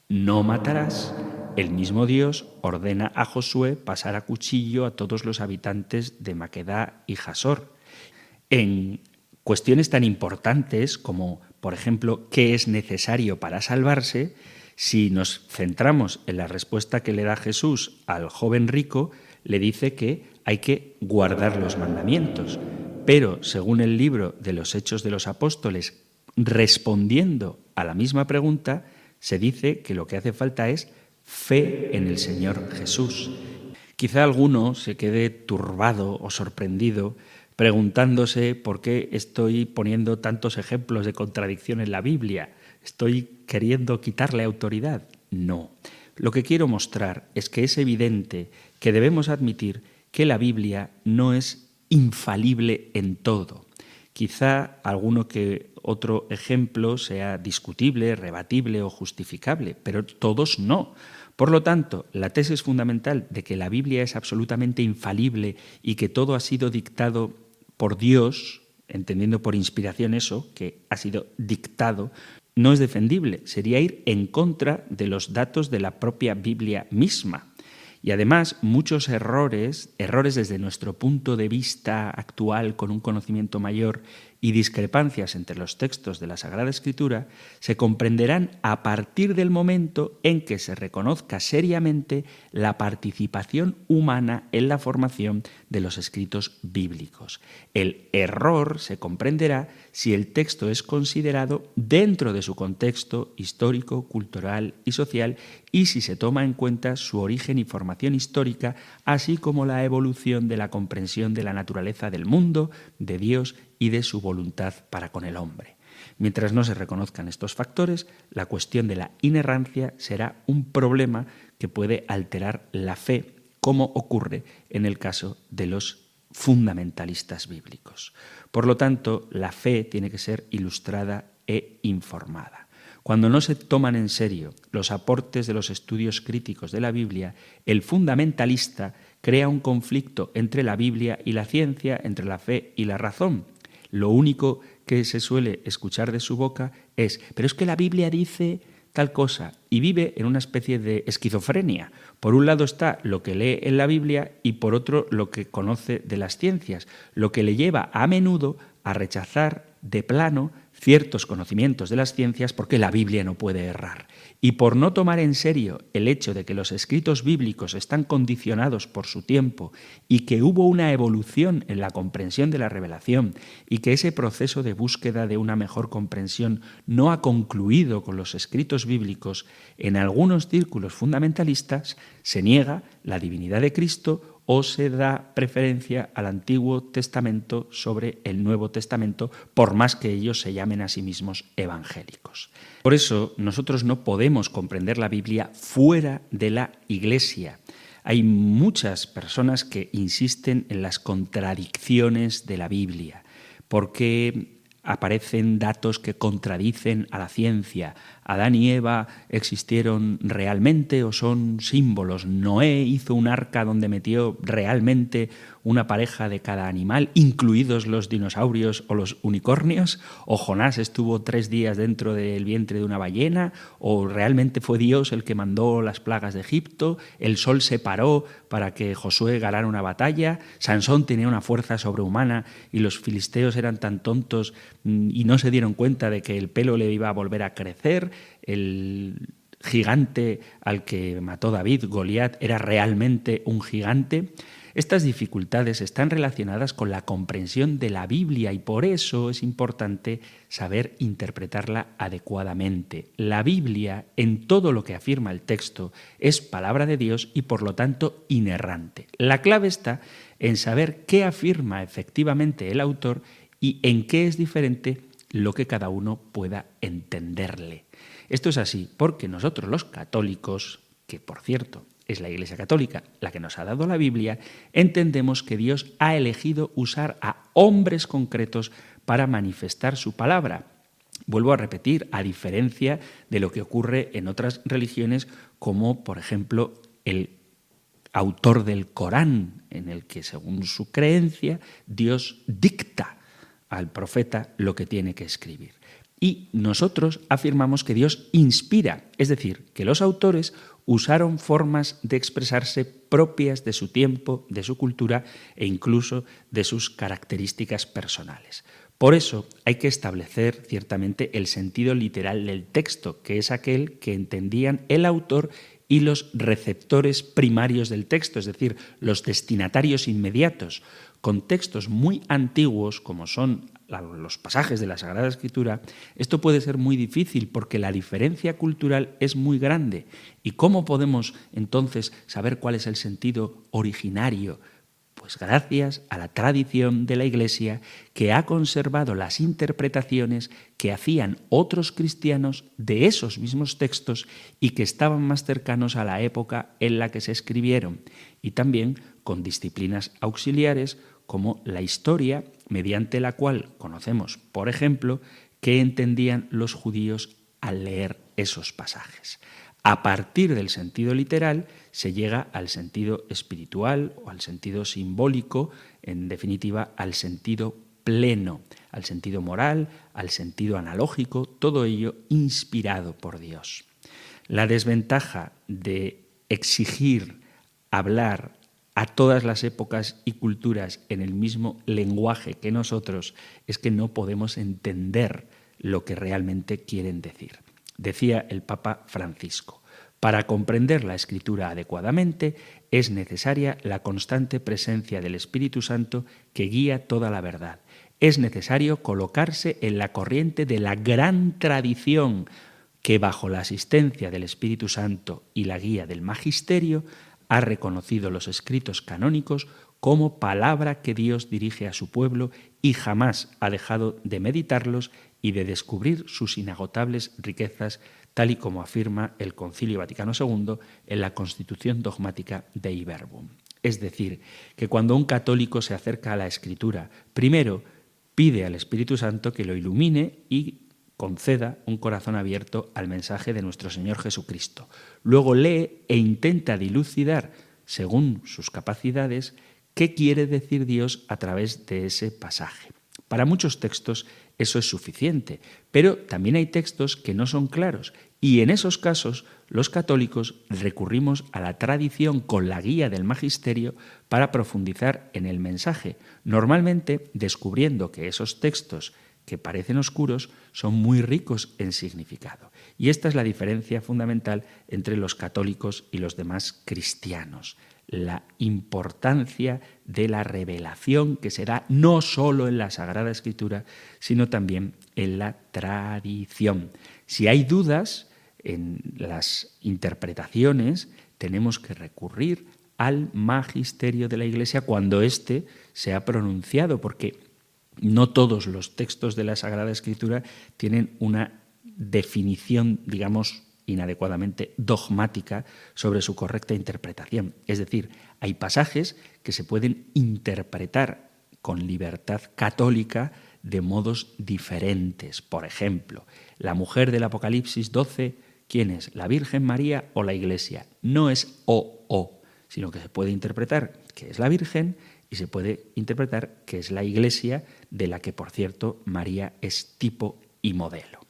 «no matarás», el mismo Dios ordena a Josué pasar a cuchillo a todos los habitantes de Maquedá y Jasor. En cuestiones tan importantes como, por ejemplo, qué es necesario para salvarse, si nos centramos en la respuesta que le da Jesús al joven rico, le dice que hay que guardar los mandamientos. Pero, según el libro de los Hechos de los Apóstoles, respondiendo a la misma pregunta, se dice que lo que hace falta es fe en el Señor Jesús. Quizá alguno se quede turbado o sorprendido preguntándose por qué estoy poniendo tantos ejemplos de contradicción en la Biblia. ¿Estoy queriendo quitarle autoridad? No. Lo que quiero mostrar es que es evidente que debemos admitir que la Biblia no es infalible en todo. Quizá alguno que otro ejemplo sea discutible, rebatible o justificable, pero todos no, Por lo tanto, la tesis fundamental de que la Biblia es absolutamente infalible y que todo ha sido dictado por Dios, entendiendo por inspiración eso, que ha sido dictado, no es defendible. Sería ir en contra de los datos de la propia Biblia misma. Y además, muchos errores desde nuestro punto de vista actual, con un conocimiento mayor, y discrepancias entre los textos de la Sagrada Escritura, se comprenderán a partir del momento en que se reconozca seriamente la participación humana en la formación de los escritos bíblicos. El error se comprenderá si el texto es considerado dentro de su contexto histórico, cultural y social, y si se toma en cuenta su origen y formación histórica, así como la evolución de la comprensión de la naturaleza del mundo, de Dios y de su voluntad para con el hombre. Mientras no se reconozcan estos factores, la cuestión de la inerrancia será un problema que puede alterar la fe, como ocurre en el caso de los fundamentalistas bíblicos. Por lo tanto, la fe tiene que ser ilustrada e informada. Cuando no se toman en serio los aportes de los estudios críticos de la Biblia, el fundamentalista crea un conflicto entre la Biblia y la ciencia, entre la fe y la razón. Lo único que se suele escuchar de su boca es: pero es que la Biblia dice tal cosa, y vive en una especie de esquizofrenia. Por un lado está lo que lee en la Biblia y por otro lo que conoce de las ciencias, lo que le lleva a menudo a rechazar de plano ciertos conocimientos de las ciencias porque la Biblia no puede errar. Y por no tomar en serio el hecho de que los escritos bíblicos están condicionados por su tiempo y que hubo una evolución en la comprensión de la revelación y que ese proceso de búsqueda de una mejor comprensión no ha concluido con los escritos bíblicos, en algunos círculos fundamentalistas se niega la divinidad de Cristo o se da preferencia al Antiguo Testamento sobre el Nuevo Testamento, por más que ellos se llamen a sí mismos evangélicos. Por eso, nosotros no podemos comprender la Biblia fuera de la Iglesia. Hay muchas personas que insisten en las contradicciones de la Biblia, porque aparecen datos que contradicen a la ciencia. ¿Adán y Eva existieron realmente o son símbolos? ¿Noé hizo un arca donde metió realmente una pareja de cada animal, incluidos los dinosaurios o los unicornios? ¿O Jonás estuvo 3 días dentro del vientre de una ballena? ¿O realmente fue Dios el que mandó las plagas de Egipto? ¿El sol se paró para que Josué ganara una batalla? ¿Sansón tenía una fuerza sobrehumana y los filisteos eran tan tontos y no se dieron cuenta de que el pelo le iba a volver a crecer? ¿El gigante al que mató David, Goliat, era realmente un gigante? Estas dificultades están relacionadas con la comprensión de la Biblia y por eso es importante saber interpretarla adecuadamente. La Biblia, en todo lo que afirma el texto, es palabra de Dios y por lo tanto inerrante. La clave está en saber qué afirma efectivamente el autor y en qué es diferente lo que cada uno pueda entenderle. Esto es así porque nosotros los católicos, que por cierto es la Iglesia Católica la que nos ha dado la Biblia, entendemos que Dios ha elegido usar a hombres concretos para manifestar su palabra. Vuelvo a repetir, a diferencia de lo que ocurre en otras religiones, como por ejemplo el autor del Corán, en el que según su creencia Dios dicta al profeta lo que tiene que escribir. Y nosotros afirmamos que Dios inspira, es decir, que los autores usaron formas de expresarse propias de su tiempo, de su cultura e incluso de sus características personales. Por eso hay que establecer ciertamente el sentido literal del texto, que es aquel que entendían el autor y los receptores primarios del texto, es decir, los destinatarios inmediatos. Con textos muy antiguos, como son los pasajes de la Sagrada Escritura, esto puede ser muy difícil porque la diferencia cultural es muy grande. ¿Y cómo podemos entonces saber cuál es el sentido originario? Pues gracias a la tradición de la Iglesia, que ha conservado las interpretaciones que hacían otros cristianos de esos mismos textos y que estaban más cercanos a la época en la que se escribieron, y también con disciplinas auxiliares como la historia, mediante la cual conocemos, por ejemplo, qué entendían los judíos al leer esos pasajes. A partir del sentido literal se llega al sentido espiritual o al sentido simbólico, en definitiva al sentido pleno, al sentido moral, al sentido analógico, todo ello inspirado por Dios. La desventaja de exigir hablar a todas las épocas y culturas en el mismo lenguaje que nosotros es que no podemos entender lo que realmente quieren decir. Decía el Papa Francisco: para comprender la Escritura adecuadamente es necesaria la constante presencia del Espíritu Santo que guía toda la verdad. Es necesario colocarse en la corriente de la gran tradición que, bajo la asistencia del Espíritu Santo y la guía del Magisterio, ha reconocido los escritos canónicos como palabra que Dios dirige a su pueblo y jamás ha dejado de meditarlos y de descubrir sus inagotables riquezas, tal y como afirma el Concilio Vaticano II en la Constitución Dogmática Dei Verbum. Es decir, que cuando un católico se acerca a la Escritura, primero pide al Espíritu Santo que lo ilumine y conceda un corazón abierto al mensaje de nuestro Señor Jesucristo. Luego lee e intenta dilucidar, según sus capacidades, qué quiere decir Dios a través de ese pasaje. Para muchos textos eso es suficiente, pero también hay textos que no son claros y en esos casos los católicos recurrimos a la tradición con la guía del Magisterio para profundizar en el mensaje, normalmente descubriendo que esos textos que parecen oscuros son muy ricos en significado. Y esta es la diferencia fundamental entre los católicos y los demás cristianos. La importancia de la revelación que se da no solo en la Sagrada Escritura, sino también en la tradición. Si hay dudas en las interpretaciones, tenemos que recurrir al magisterio de la Iglesia cuando éste se ha pronunciado, porque no todos los textos de la Sagrada Escritura tienen una definición, digamos, inadecuadamente dogmática sobre su correcta interpretación. Es decir, hay pasajes que se pueden interpretar con libertad católica de modos diferentes. Por ejemplo, la mujer del Apocalipsis 12, ¿quién es? ¿La Virgen María o la Iglesia? No es o, sino que se puede interpretar que es la Virgen y se puede interpretar que es la Iglesia, de la que, por cierto, María es tipo y modelo.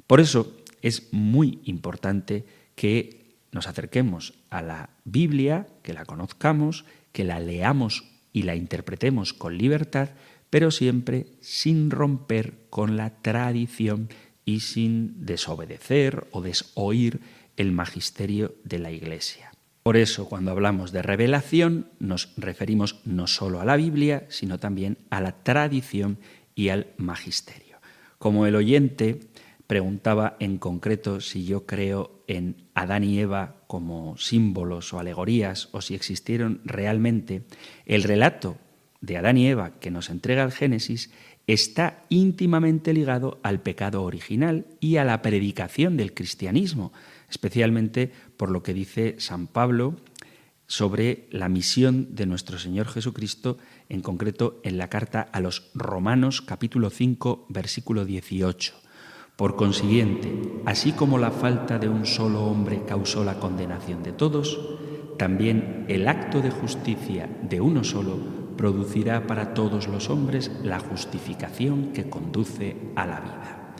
Por eso es muy importante que nos acerquemos a la Biblia, que la conozcamos, que la leamos y la interpretemos con libertad, pero siempre sin romper con la tradición y sin desobedecer o desoír el magisterio de la Iglesia. Por eso, cuando hablamos de revelación, nos referimos no solo a la Biblia, sino también a la tradición y al magisterio. Como el oyente preguntaba en concreto si yo creo en Adán y Eva como símbolos o alegorías, o si existieron realmente, el relato de Adán y Eva que nos entrega el Génesis está íntimamente ligado al pecado original y a la predicación del cristianismo, especialmente por lo que dice San Pablo sobre la misión de nuestro Señor Jesucristo, en concreto en la carta a los Romanos capítulo 5, versículo 18. Por consiguiente, así como la falta de un solo hombre causó la condenación de todos, también el acto de justicia de uno solo producirá para todos los hombres la justificación que conduce a la vida.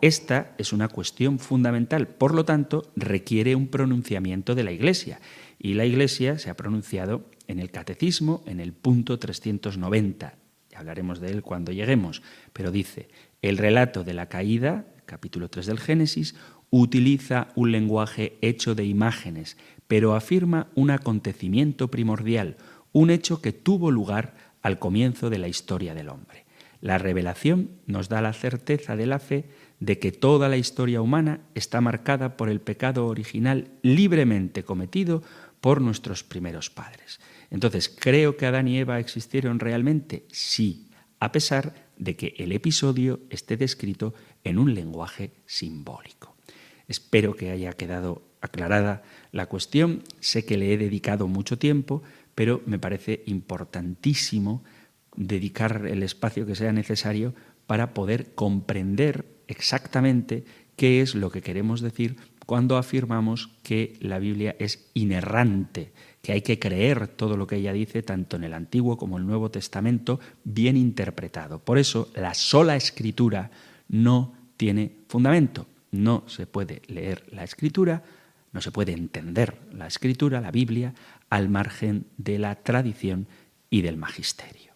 Esta es una cuestión fundamental, por lo tanto, requiere un pronunciamiento de la Iglesia. Y la Iglesia se ha pronunciado en el Catecismo, en el punto 390. Ya hablaremos de él cuando lleguemos, pero dice: el relato de la caída, capítulo 3 del Génesis, utiliza un lenguaje hecho de imágenes, pero afirma un acontecimiento primordial, un hecho que tuvo lugar al comienzo de la historia del hombre. La revelación nos da la certeza de la fe de que toda la historia humana está marcada por el pecado original libremente cometido por nuestros primeros padres. Entonces, ¿creo que Adán y Eva existieron realmente? Sí, a pesar de que el episodio esté descrito en un lenguaje simbólico. Espero que haya quedado aclarada la cuestión. Sé que le he dedicado mucho tiempo, pero me parece importantísimo dedicar el espacio que sea necesario para poder comprender exactamente qué es lo que queremos decir cuando afirmamos que la Biblia es inerrante, que hay que creer todo lo que ella dice, tanto en el Antiguo como en el Nuevo Testamento, bien interpretado. Por eso, la sola Escritura no tiene fundamento. No se puede leer la Escritura, no se puede entender la Escritura, la Biblia, al margen de la tradición y del magisterio.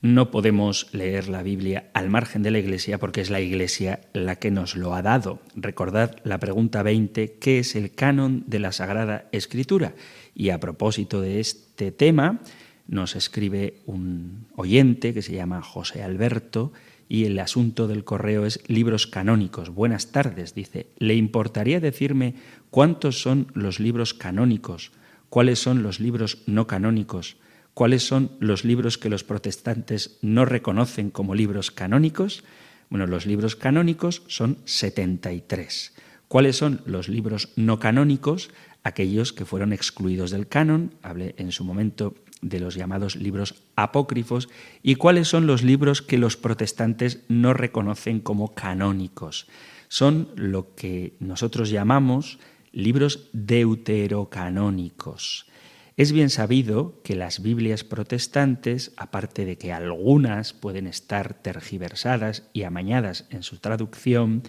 No podemos leer la Biblia al margen de la Iglesia porque es la Iglesia la que nos lo ha dado. Recordad la pregunta 20, ¿qué es el canon de la Sagrada Escritura? Y a propósito de este tema, nos escribe un oyente que se llama José Alberto y el asunto del correo es libros canónicos. Buenas tardes, dice. ¿Le importaría decirme cuántos son los libros canónicos? ¿Cuáles son los libros no canónicos? ¿Cuáles son los libros que los protestantes no reconocen como libros canónicos? Bueno, los libros canónicos son 73. ¿Cuáles son los libros no canónicos? Aquellos que fueron excluidos del canon, hablé en su momento de los llamados libros apócrifos, y cuáles son los libros que los protestantes no reconocen como canónicos. Son lo que nosotros llamamos libros deuterocanónicos. Es bien sabido que las Biblias protestantes, aparte de que algunas pueden estar tergiversadas y amañadas en su traducción,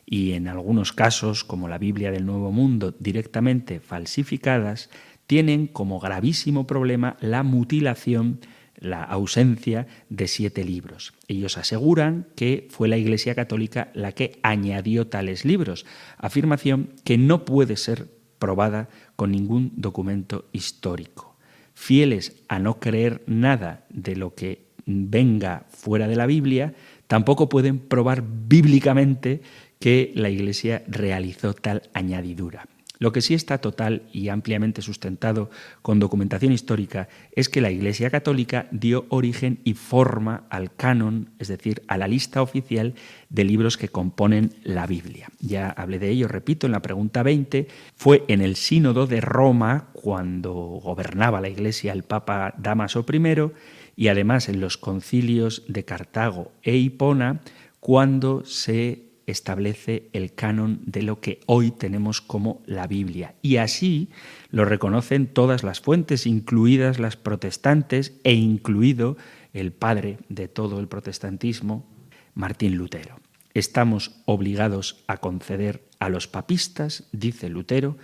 y en algunos casos, como la Biblia del Nuevo Mundo, directamente falsificadas, tienen como gravísimo problema la mutilación, la ausencia de 7 libros. Ellos aseguran que fue la Iglesia Católica la que añadió tales libros, afirmación que no puede ser probada con ningún documento histórico. Fieles a no creer nada de lo que venga fuera de la Biblia, tampoco pueden probar bíblicamente que la Iglesia realizó tal añadidura. Lo que sí está total y ampliamente sustentado con documentación histórica es que la Iglesia Católica dio origen y forma al canon, es decir, a la lista oficial de libros que componen la Biblia. Ya hablé de ello, repito, en la pregunta 20, fue en el Sínodo de Roma, cuando gobernaba la Iglesia el Papa Dámaso I, y además en los concilios de Cartago e Hipona, cuando se establece el canon de lo que hoy tenemos como la Biblia. Y así lo reconocen todas las fuentes, incluidas las protestantes e incluido el padre de todo el protestantismo, Martín Lutero. Estamos obligados a conceder a los papistas, dice Lutero,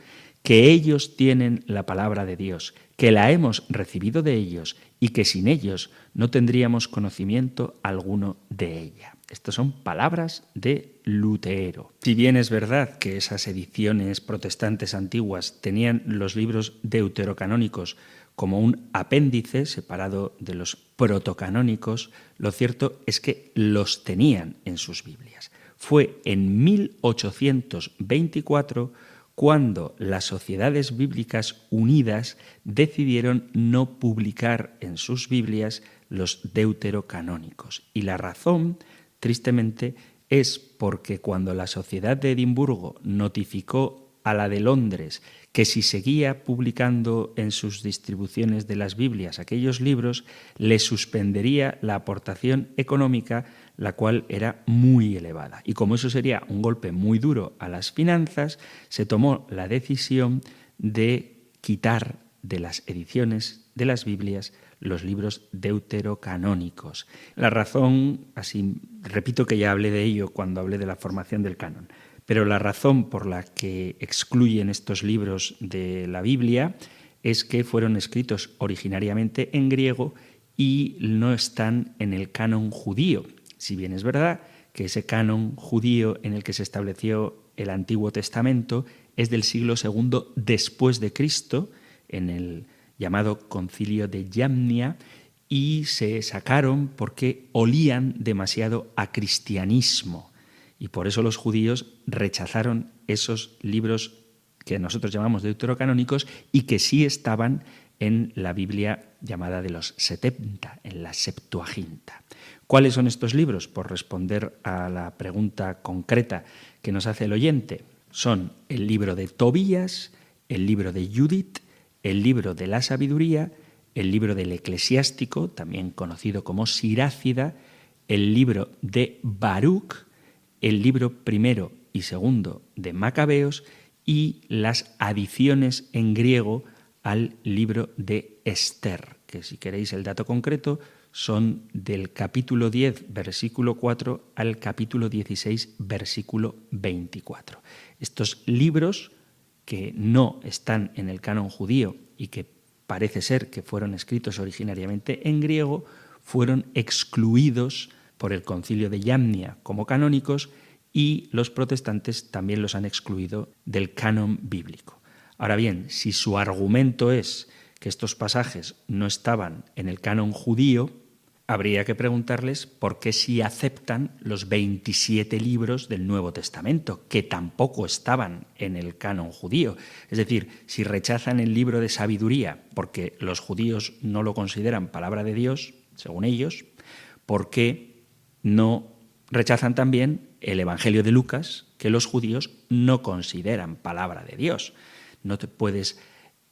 que ellos tienen la palabra de Dios, que la hemos recibido de ellos y que sin ellos no tendríamos conocimiento alguno de ella. Estas son palabras de Lutero. Si bien es verdad que esas ediciones protestantes antiguas tenían los libros deuterocanónicos como un apéndice separado de los protocanónicos, lo cierto es que los tenían en sus Biblias. Fue en 1824 cuando las Sociedades Bíblicas Unidas decidieron no publicar en sus Biblias los deuterocanónicos. Y la razón, tristemente, es porque cuando la Sociedad de Edimburgo notificó a la de Londres que si seguía publicando en sus distribuciones de las Biblias aquellos libros, le suspendería la aportación económica, la cual era muy elevada. Y como eso sería un golpe muy duro a las finanzas, se tomó la decisión de quitar de las ediciones de las Biblias los libros deuterocanónicos. La razón, así repito que ya hablé de ello cuando hablé de la formación del canon, pero la razón por la que excluyen estos libros de la Biblia es que fueron escritos originariamente en griego y no están en el canon judío. Si bien es verdad que ese canon judío en el que se estableció el Antiguo Testamento es del siglo II después de Cristo, en el llamado Concilio de Yamnia, y se sacaron porque olían demasiado a cristianismo. Y por eso los judíos rechazaron esos libros que nosotros llamamos deuterocanónicos y que sí estaban en la Biblia llamada de los 70, en la Septuaginta. ¿Cuáles son estos libros? Por responder a la pregunta concreta que nos hace el oyente, son el libro de Tobías, el libro de Judith, el libro de la sabiduría, el libro del eclesiástico, también conocido como Sirácida, el libro de Baruch, el libro primero y segundo de Macabeos y las adiciones en griego al libro de Esther, que si queréis el dato concreto son del capítulo 10, versículo 4 al capítulo 16, versículo 24. Estos libros que no están en el canon judío y que parece ser que fueron escritos originariamente en griego, fueron excluidos por el Concilio de Yamnia como canónicos y los protestantes también los han excluido del canon bíblico. Ahora bien, si su argumento es que estos pasajes no estaban en el canon judío, habría que preguntarles por qué sí aceptan los 27 libros del Nuevo Testamento, que tampoco estaban en el canon judío. Es decir, si rechazan el libro de sabiduría porque los judíos no lo consideran palabra de Dios, según ellos, ¿por qué no rechazan también el Evangelio de Lucas, que los judíos no consideran palabra de Dios? No te puedes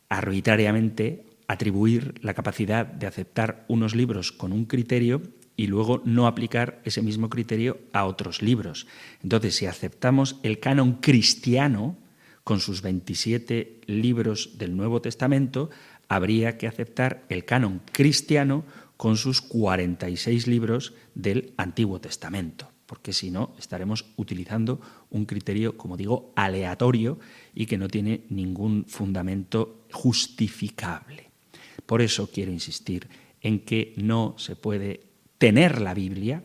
arbitrariamente atribuir la capacidad de aceptar unos libros con un criterio y luego no aplicar ese mismo criterio a otros libros. Entonces, si aceptamos el canon cristiano con sus 27 libros del Nuevo Testamento, habría que aceptar el canon cristiano con sus 46 libros del Antiguo Testamento, porque si no estaremos utilizando un criterio, como digo, aleatorio y que no tiene ningún fundamento justificable. Por eso quiero insistir en que no se puede tener la Biblia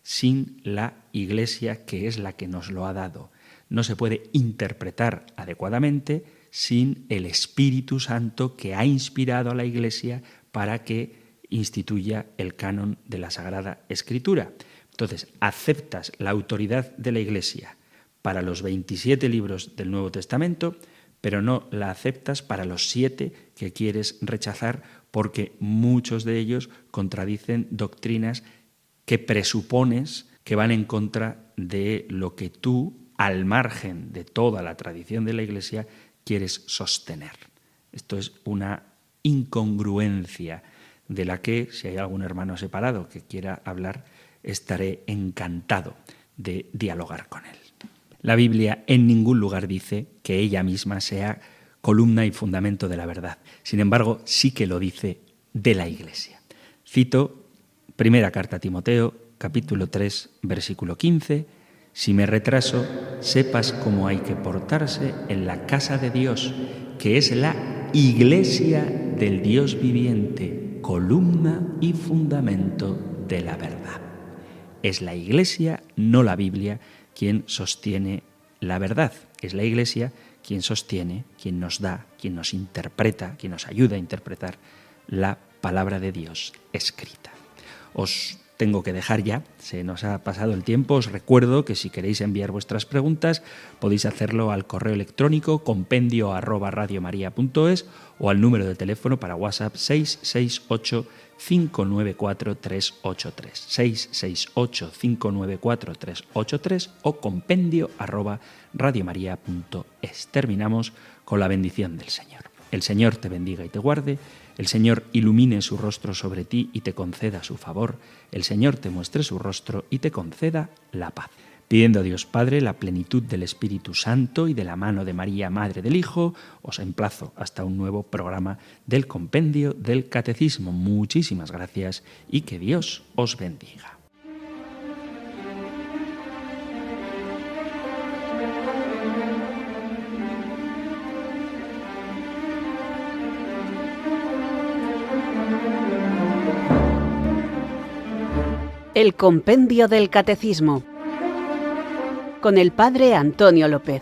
sin la Iglesia, que es la que nos lo ha dado. No se puede interpretar adecuadamente sin el Espíritu Santo que ha inspirado a la Iglesia para que instituya el canon de la Sagrada Escritura. Entonces, aceptas la autoridad de la Iglesia para los 27 libros del Nuevo Testamento, pero no la aceptas para los 7 que quieres rechazar porque muchos de ellos contradicen doctrinas que presupones que van en contra de lo que tú, al margen de toda la tradición de la Iglesia, quieres sostener. Esto es una incongruencia de la que, si hay algún hermano separado que quiera hablar, estaré encantado de dialogar con él. La Biblia en ningún lugar dice que ella misma sea columna y fundamento de la verdad. Sin embargo, sí que lo dice de la Iglesia. Cito primera carta a Timoteo, capítulo 3, versículo 15. Si me retraso, sepas cómo hay que portarse en la casa de Dios, que es la Iglesia del Dios viviente, columna y fundamento de la verdad. Es la Iglesia, no la Biblia, quien sostiene la verdad. Es la Iglesia quien sostiene, quien nos da, quien nos interpreta, quien nos ayuda a interpretar la palabra de Dios escrita. Os tengo que dejar ya, se nos ha pasado el tiempo. Os recuerdo que si queréis enviar vuestras preguntas podéis hacerlo al correo electrónico compendio@radiomaria.es o al número de teléfono para WhatsApp 668-594-383, 668-594-383 o compendio@radiomaria.es. Terminamos con la bendición del Señor. El Señor te bendiga y te guarde. El Señor ilumine su rostro sobre ti y te conceda su favor. El Señor te muestre su rostro y te conceda la paz. Pidiendo a Dios Padre la plenitud del Espíritu Santo y de la mano de María, Madre del Hijo, os emplazo hasta un nuevo programa del Compendio del Catecismo. Muchísimas gracias y que Dios os bendiga. El Compendio del Catecismo con el Padre Antonio López.